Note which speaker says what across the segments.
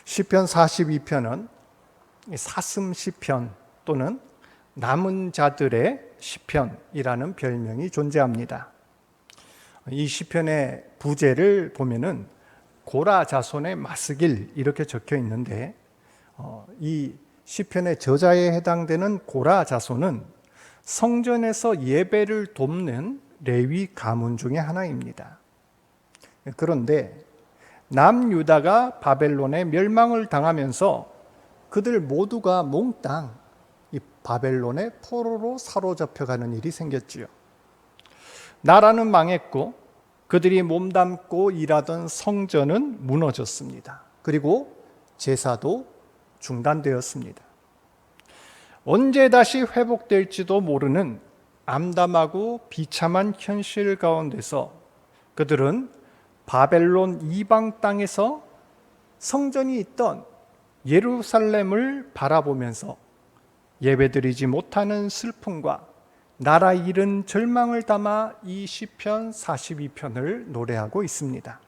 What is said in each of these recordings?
Speaker 1: 시편 42편은 사슴 시편 또는 남은 자들의 시편이라는 별명이 존재합니다. 이 시편의 부제를 보면은 고라 자손의 마스길 이렇게 적혀 있는데, 이 시편의 저자에 해당되는 고라 자손은 성전에서 예배를 돕는 레위 가문 중에 하나입니다. 그런데 남유다가 바벨론에 멸망을 당하면서 그들 모두가 몽땅 이 바벨론의 포로로 사로잡혀가는 일이 생겼지요. 나라는 망했고 그들이 몸담고 일하던 성전은 무너졌습니다. 그리고 제사도 중단되었습니다. 언제 다시 회복될지도 모르는 암담하고 비참한 현실 가운데서 그들은 바벨론 이방 땅에서 성전이 있던 예루살렘을 바라보면서 예배드리지 못하는 슬픔과 나라 잃은 절망을 담아 이 시편 42편을 노래하고 있습니다.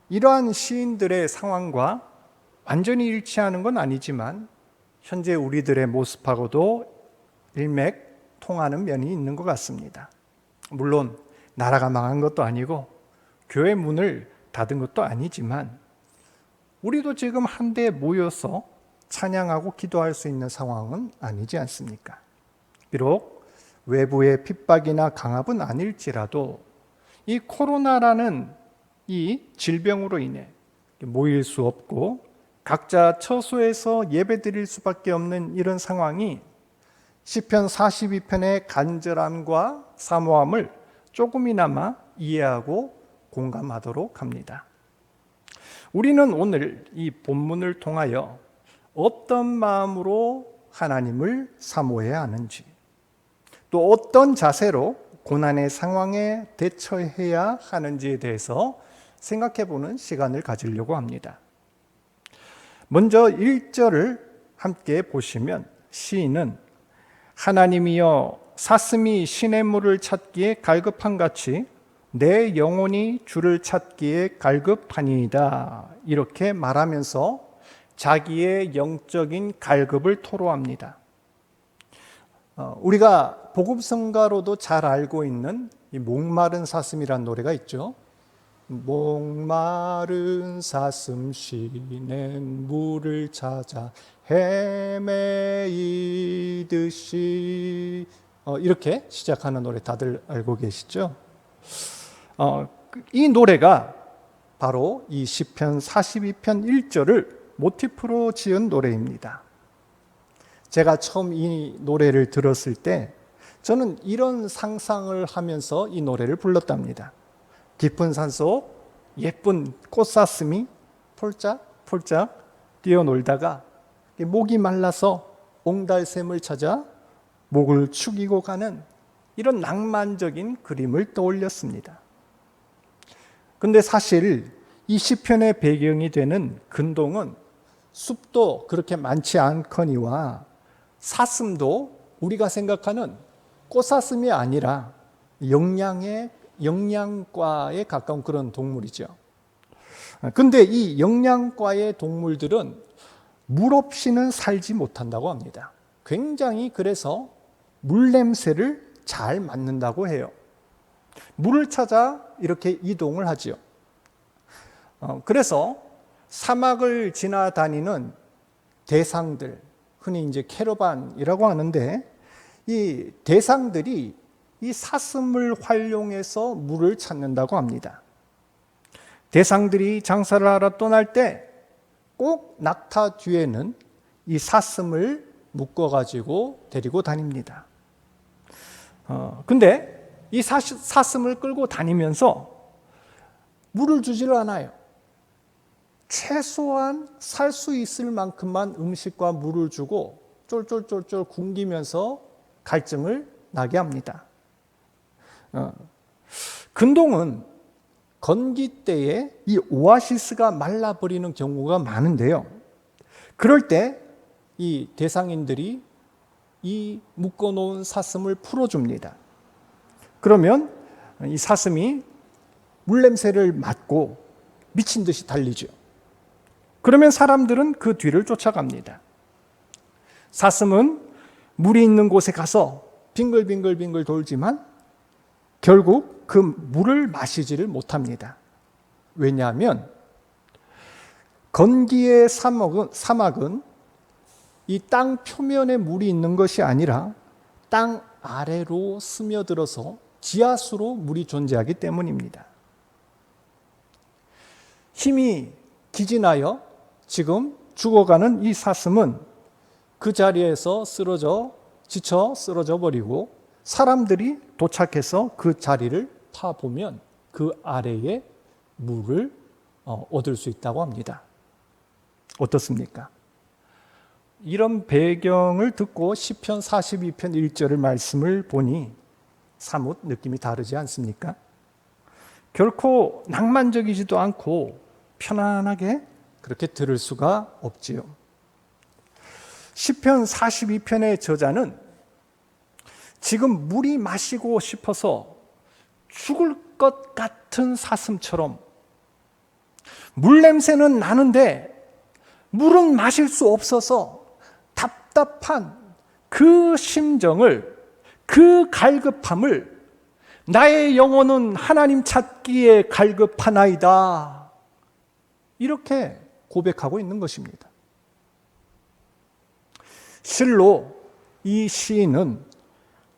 Speaker 1: 이러한 시인들의 상황과 완전히 일치하는 건 아니지만 현재 우리들의 모습하고도 일맥통하는 면이 있는 것 같습니다. 물론 나라가 망한 것도 아니고 교회 문을 닫은 것도 아니지만 우리도 지금 한데 모여서 찬양하고 기도할 수 있는 상황은 아니지 않습니까? 비록 외부의 핍박이나 강압은 아닐지라도 이 코로나라는 이 질병으로 인해 모일 수 없고 각자 처소에서 예배드릴 수밖에 없는 이런 상황이 시편 42편의 간절함과 사모함을 조금이나마 이해하고 공감하도록 합니다. 우리는 오늘 이 본문을 통하여 어떤 마음으로 하나님을 사모해야 하는지, 또 어떤 자세로 고난의 상황에 대처해야 하는지에 대해서 생각해 보는 시간을 가지려고 합니다. 먼저 1절을 함께 보시면 시인은 하나님이여 사슴이 시냇물을 찾기에 갈급한 같이 내 영혼이 주를 찾기에 갈급하니이다 이렇게 말하면서 자기의 영적인 갈급을 토로합니다. 우리가 복음성가로도 잘 알고 있는 이 목마른 사슴이라는 노래가 있죠. 목마른 사슴 시냇물을 찾아 헤매이듯이 이렇게 시작하는 노래 다들 알고 계시죠? 이 노래가 바로 이 시편 42편 1절을 모티프로 지은 노래입니다. 제가 처음 이 노래를 들었을 때 저는 이런 상상을 하면서 이 노래를 불렀답니다. 깊은 산속 예쁜 꽃사슴이 폴짝폴짝 뛰어놀다가 목이 말라서 옹달샘을 찾아 목을 축이고 가는 이런 낭만적인 그림을 떠올렸습니다. 근데 사실 이 시편의 배경이 되는 근동은 숲도 그렇게 많지 않거니와 사슴도 우리가 생각하는 꽃사슴이 아니라 영양과에 가까운 그런 동물이죠. 근데 이 영양과의 동물들은 물 없이는 살지 못한다고 합니다. 굉장히 그래서 물 냄새를 잘 맡는다고 해요. 물을 찾아 이렇게 이동을 하지요. 그래서 사막을 지나다니는 대상들, 흔히 이제 캐러반이라고 하는데 이 대상들이 이 사슴을 활용해서 물을 찾는다고 합니다. 대상들이 장사를 하러 떠날 때 꼭 낙타 뒤에는 이 사슴을 묶어가지고 데리고 다닙니다. 근데 이 사슴을 끌고 다니면서 물을 주지를 않아요. 최소한 살 수 있을 만큼만 음식과 물을 주고 쫄쫄쫄쫄 굶기면서 갈증을 나게 합니다. 근동은 건기 때에 이 오아시스가 말라버리는 경우가 많은데요. 그럴 때 이 대상인들이 이 묶어놓은 사슴을 풀어줍니다. 그러면 이 사슴이 물냄새를 맡고 미친 듯이 달리죠. 그러면 사람들은 그 뒤를 쫓아갑니다. 사슴은 물이 있는 곳에 가서 빙글빙글 돌지만 결국 그 물을 마시지를 못합니다. 왜냐하면 건기의 사막은 이 땅 표면에 물이 있는 것이 아니라 땅 아래로 스며들어서 지하수로 물이 존재하기 때문입니다. 힘이 기진하여 지금 죽어가는 이 사슴은 그 자리에서 지쳐 쓰러져 버리고 사람들이 도착해서 그 자리를 파보면 그 아래에 물을 얻을 수 있다고 합니다. 어떻습니까? 이런 배경을 듣고 시편 42편 1절의 말씀을 보니 사뭇 느낌이 다르지 않습니까? 결코 낭만적이지도 않고 편안하게 그렇게 들을 수가 없지요. 시편 42편의 저자는 지금 물이 마시고 싶어서 죽을 것 같은 사슴처럼 물 냄새는 나는데 물은 마실 수 없어서 답답한 그 심정을, 그 갈급함을 나의 영혼은 하나님 찾기에 갈급하나이다, 이렇게 고백하고 있는 것입니다. 실로 이 시인은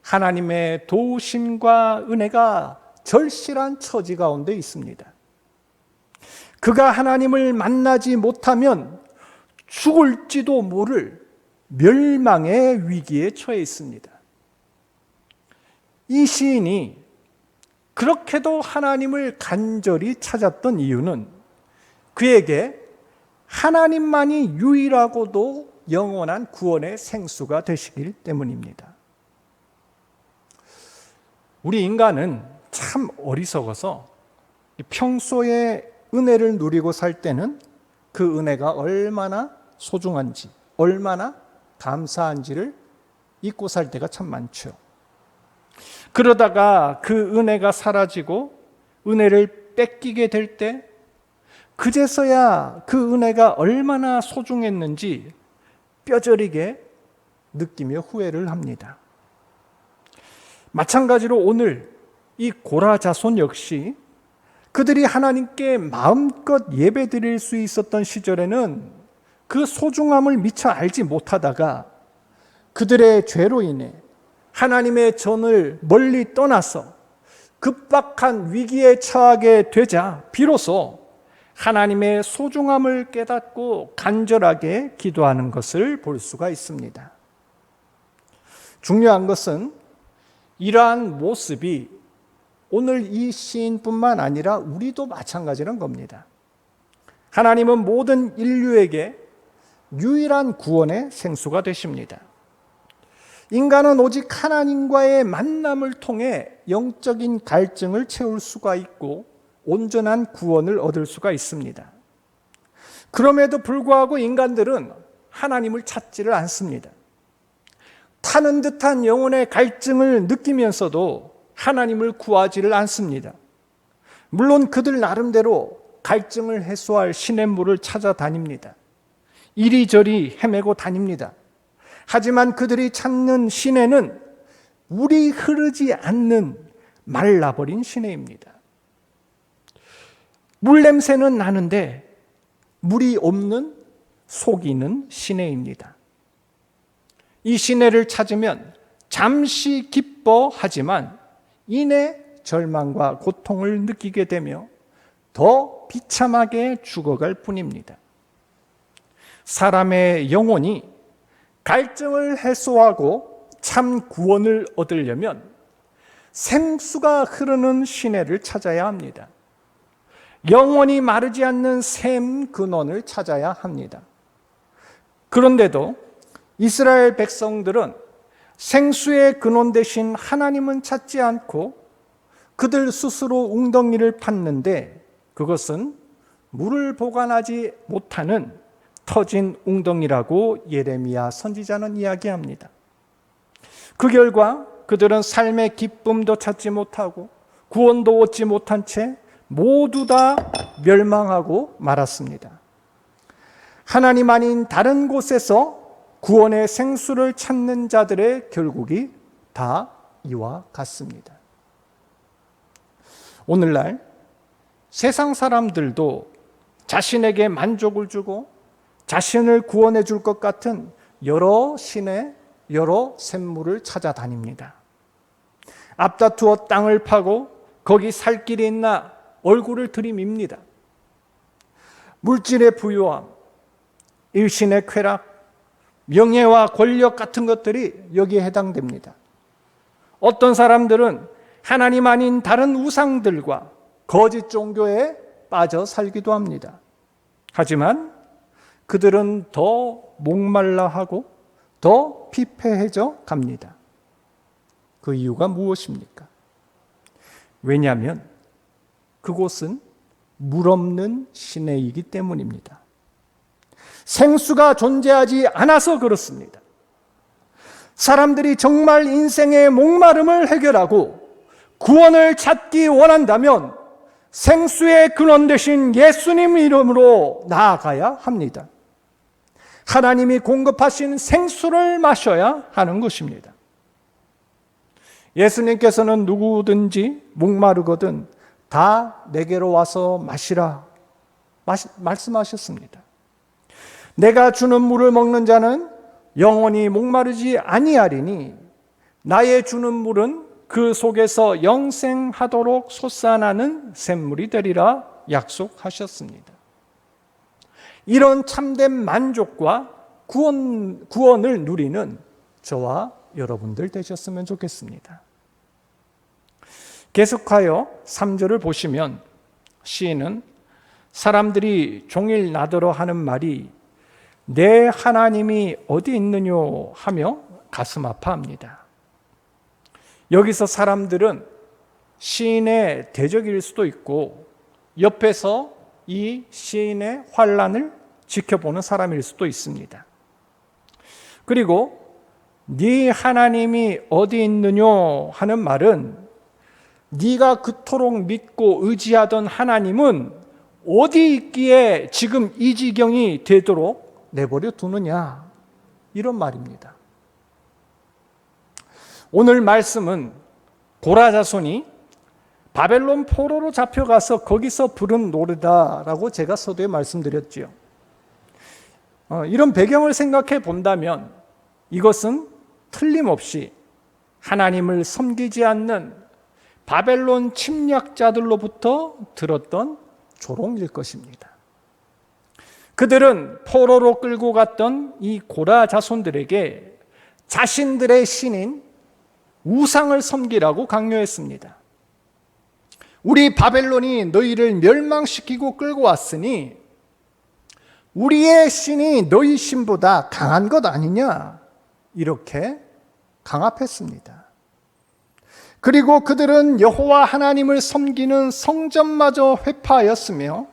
Speaker 1: 하나님의 도우심과 은혜가 절실한 처지 가운데 있습니다. 그가 하나님을 만나지 못하면 죽을지도 모를 멸망의 위기에 처해 있습니다. 이 시인이 그렇게도 하나님을 간절히 찾았던 이유는 그에게 하나님만이 유일하고도 영원한 구원의 생수가 되시길 때문입니다. 우리 인간은 참 어리석어서 평소에 은혜를 누리고 살 때는 그 은혜가 얼마나 소중한지, 얼마나 감사한지를 잊고 살 때가 참 많죠. 그러다가 그 은혜가 사라지고 은혜를 뺏기게 될 때 그제서야 그 은혜가 얼마나 소중했는지 뼈저리게 느끼며 후회를 합니다. 마찬가지로 오늘 이 고라 자손 역시 그들이 하나님께 마음껏 예배드릴 수 있었던 시절에는 그 소중함을 미처 알지 못하다가 그들의 죄로 인해 하나님의 전을 멀리 떠나서 급박한 위기에 처하게 되자 비로소 하나님의 소중함을 깨닫고 간절하게 기도하는 것을 볼 수가 있습니다. 중요한 것은 이러한 모습이 오늘 이 시인뿐만 아니라 우리도 마찬가지란 겁니다. 하나님은 모든 인류에게 유일한 구원의 생수가 되십니다. 인간은 오직 하나님과의 만남을 통해 영적인 갈증을 채울 수가 있고 온전한 구원을 얻을 수가 있습니다. 그럼에도 불구하고 인간들은 하나님을 찾지를 않습니다. 타는 듯한 영혼의 갈증을 느끼면서도 하나님을 구하지를 않습니다. 물론 그들 나름대로 갈증을 해소할 시냇물을 찾아다닙니다. 이리저리 헤매고 다닙니다. 하지만 그들이 찾는 시내는 물이 흐르지 않는 말라버린 시내입니다. 물 냄새는 나는데 물이 없는 속이는 시내입니다. 이 시내를 찾으면 잠시 기뻐하지만 이내 절망과 고통을 느끼게 되며 더 비참하게 죽어갈 뿐입니다. 사람의 영혼이 갈증을 해소하고 참 구원을 얻으려면 생수가 흐르는 시내를 찾아야 합니다. 영원히 마르지 않는 샘 근원을 찾아야 합니다. 그런데도 이스라엘 백성들은 생수의 근원 대신 하나님은 찾지 않고 그들 스스로 웅덩이를 팠는데 그것은 물을 보관하지 못하는 터진 웅덩이라고 예레미야 선지자는 이야기합니다. 그 결과 그들은 삶의 기쁨도 찾지 못하고 구원도 얻지 못한 채 모두 다 멸망하고 말았습니다. 하나님 아닌 다른 곳에서 구원의 생수를 찾는 자들의 결국이 다 이와 같습니다. 오늘날 세상 사람들도 자신에게 만족을 주고 자신을 구원해 줄 것 같은 여러 신의 여러 샘물을 찾아다닙니다. 앞다투어 땅을 파고 거기 살 길이 있나 얼굴을 들이밉니다. 물질의 부유함, 일신의 쾌락, 명예와 권력 같은 것들이 여기에 해당됩니다. 어떤 사람들은 하나님 아닌 다른 우상들과 거짓 종교에 빠져 살기도 합니다. 하지만 그들은 더 목말라하고 더 피폐해져 갑니다. 그 이유가 무엇입니까? 왜냐하면 그곳은 물 없는 시내이기 때문입니다. 생수가 존재하지 않아서 그렇습니다. 사람들이 정말 인생의 목마름을 해결하고 구원을 찾기 원한다면 생수의 근원 되신 예수님 이름으로 나아가야 합니다. 하나님이 공급하신 생수를 마셔야 하는 것입니다. 예수님께서는 누구든지 목마르거든 다 내게로 와서 마시라 말씀하셨습니다. 내가 주는 물을 먹는 자는 영원히 목마르지 아니하리니 나의 주는 물은 그 속에서 영생하도록 솟아나는 샘물이 되리라 약속하셨습니다. 이런 참된 만족과 구원을 누리는 저와 여러분들 되셨으면 좋겠습니다. 계속하여 3절을 보시면 시인은 사람들이 종일 나더러 하는 말이 내 하나님이 어디 있느뇨 하며 가슴 아파합니다. 여기서 사람들은 시인의 대적일 수도 있고 옆에서 이 시인의 환난을 지켜보는 사람일 수도 있습니다. 그리고 네 하나님이 어디 있느뇨 하는 말은 네가 그토록 믿고 의지하던 하나님은 어디 있기에 지금 이 지경이 되도록 내버려 두느냐 이런 말입니다. 오늘 말씀은 고라 자손이 바벨론 포로로 잡혀가서 거기서 부른 노래다라고 제가 서두에 말씀드렸지요. 이런 배경을 생각해 본다면 이것은 틀림없이 하나님을 섬기지 않는 바벨론 침략자들로부터 들었던 조롱일 것입니다. 그들은 포로로 끌고 갔던 이 고라 자손들에게 자신들의 신인 우상을 섬기라고 강요했습니다. 우리 바벨론이 너희를 멸망시키고 끌고 왔으니 우리의 신이 너희 신보다 강한 것 아니냐 이렇게 강압했습니다. 그리고 그들은 여호와 하나님을 섬기는 성전마저 회파하였으며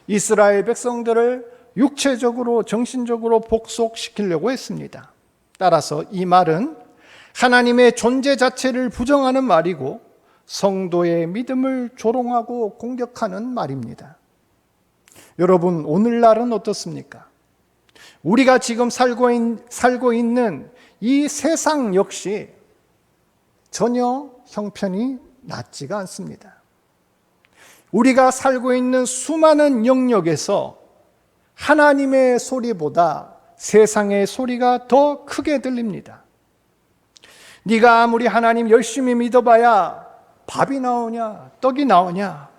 Speaker 1: 이스라엘 백성들을 육체적으로 정신적으로 복속시키려고 했습니다. 따라서 이 말은 하나님의 존재 자체를 부정하는 말이고 성도의 믿음을 조롱하고 공격하는 말입니다. 여러분, 오늘날은 어떻습니까? 우리가 지금 살고 있는 이 세상 역시 전혀 형편이 낮지가 않습니다. 우리가 살고 있는 수많은 영역에서 하나님의 소리보다 세상의 소리가 더 크게 들립니다. 네가 아무리 하나님 열심히 믿어봐야 밥이 나오냐 떡이 나오냐,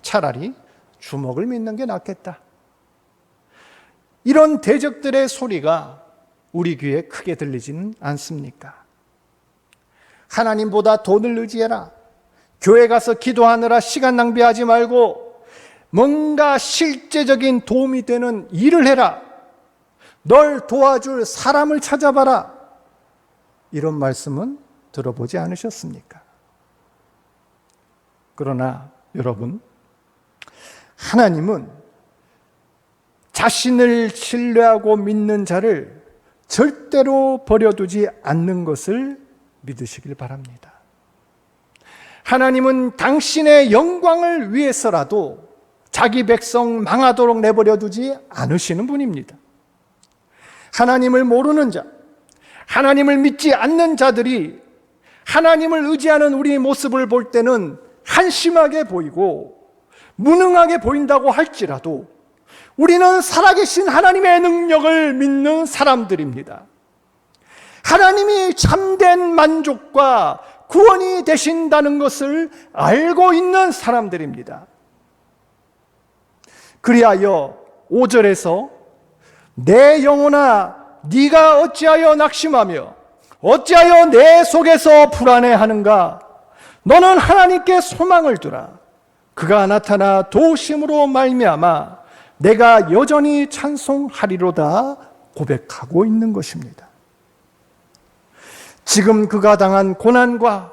Speaker 1: 차라리 주먹을 믿는 게 낫겠다. 이런 대적들의 소리가 우리 귀에 크게 들리지는 않습니까? 하나님보다 돈을 의지해라. 교회 가서 기도하느라 시간 낭비하지 말고 뭔가 실제적인 도움이 되는 일을 해라. 널 도와줄 사람을 찾아봐라. 이런 말씀은 들어보지 않으셨습니까? 그러나 여러분, 하나님은 자신을 신뢰하고 믿는 자를 절대로 버려두지 않는 것을 믿으시길 바랍니다. 하나님은 당신의 영광을 위해서라도 자기 백성 망하도록 내버려 두지 않으시는 분입니다. 하나님을 모르는 자, 하나님을 믿지 않는 자들이 하나님을 의지하는 우리의 모습을 볼 때는 한심하게 보이고 무능하게 보인다고 할지라도 우리는 살아계신 하나님의 능력을 믿는 사람들입니다. 하나님이 참된 만족과 구원이 되신다는 것을 알고 있는 사람들입니다. 그리하여 5절에서 내 영혼아 네가 어찌하여 낙심하며 어찌하여 내 속에서 불안해하는가? 너는 하나님께 소망을 두라. 그가 나타나 도우심으로 말미암아 내가 여전히 찬송하리로다 고백하고 있는 것입니다. 지금 그가 당한 고난과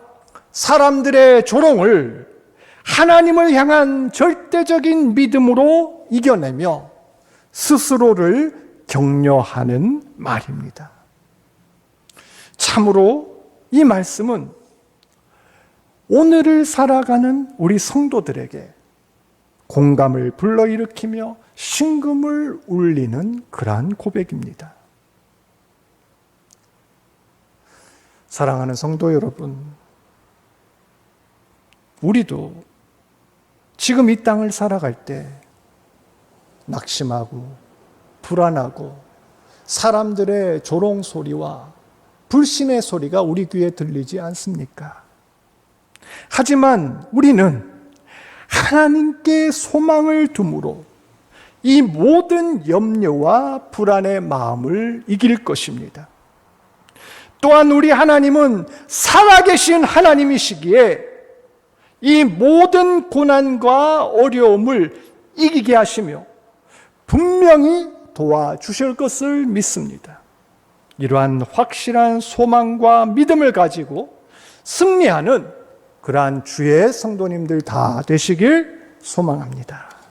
Speaker 1: 사람들의 조롱을 하나님을 향한 절대적인 믿음으로 이겨내며 스스로를 격려하는 말입니다. 참으로 이 말씀은 오늘을 살아가는 우리 성도들에게 공감을 불러일으키며 신금을 울리는 그러한 고백입니다. 사랑하는 성도 여러분, 우리도 지금 이 땅을 살아갈 때 낙심하고 불안하고 사람들의 조롱 소리와 불신의 소리가 우리 귀에 들리지 않습니까? 하지만 우리는 하나님께 소망을 둠으로 이 모든 염려와 불안의 마음을 이길 것입니다. 또한 우리 하나님은 살아계신 하나님이시기에 이 모든 고난과 어려움을 이기게 하시며 분명히 도와주실 것을 믿습니다. 이러한 확실한 소망과 믿음을 가지고 승리하는 그러한 주의 성도님들 다 되시길 소망합니다.